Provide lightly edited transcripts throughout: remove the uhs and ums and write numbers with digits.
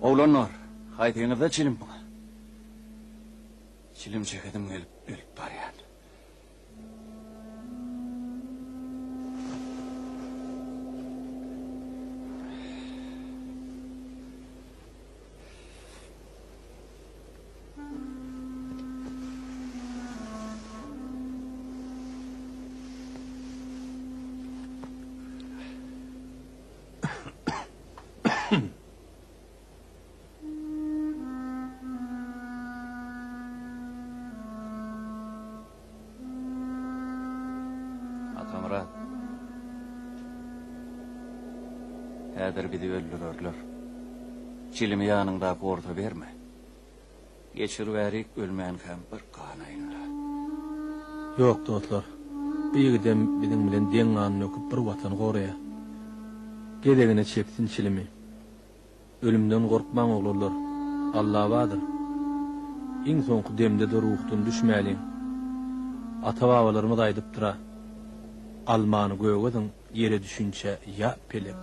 Oğlanlar, haytığınızda çilim bana. Çilim çekedim gelip ölüp var yani. Atamrat. Häzir bizi öldürürler. Çilimi yanındaki orta verme. Geçiriverik ölmeyen hem bir kanayınla. Yok dostlar. Bir gidem bizim bilen den kanını öküp bir vatan goraya. Gedegine çeksin çilimi. Ölümden korkman oğullar. Allah vardır. İň soňky demde de ruhdan düşmäliň. Ata-babalarymyz aýdypdyra. Almany göwgedin yere düşünçe ya pelep.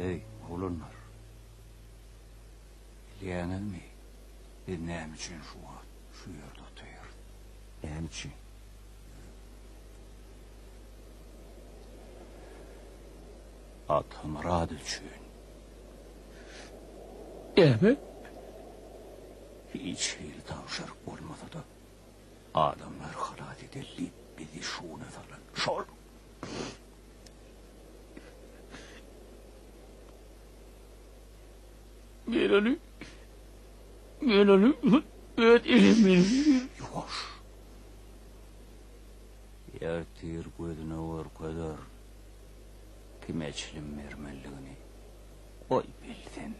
Ey oğlanlar. Bilýäňiz mi? Biz näme üçin şu ýerde oturýar? Näme üçin? Atamrat üçin. Evet. Hiç hil tavşarık olmasa da adamlar halat edilip bizi şuna salan. Şol. Ben onu öt elimin. Yoş. Yertir gözüne var kadar kimeçlim mermelliğini oy bildin.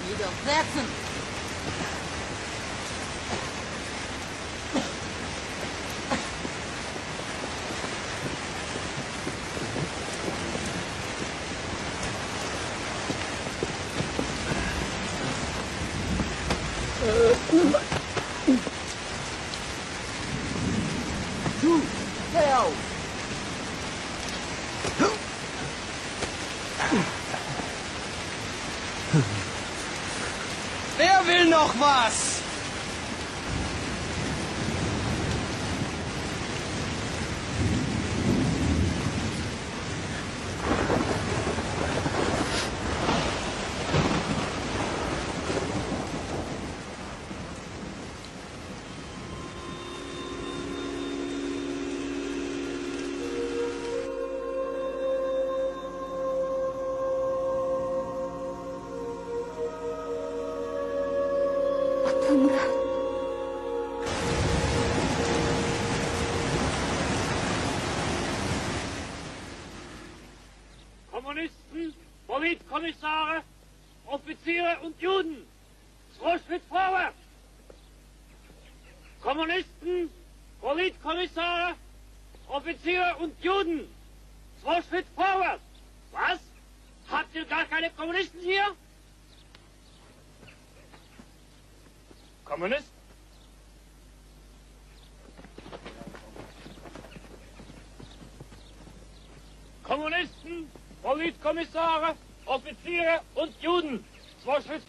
Niedersetzen! Du, steh auf! Wer will noch was? Kommunisten, Politkommissare, Offiziere und Juden. 2 Schritt vorwärts. Kommunisten, Politkommissare, Offiziere und Juden. 2 Schritt vorwärts. Was? Habt ihr gar keine Kommunisten hier? Kommunist? Kommunisten, Politkommissare, Offiziere und Juden. 2 Schritt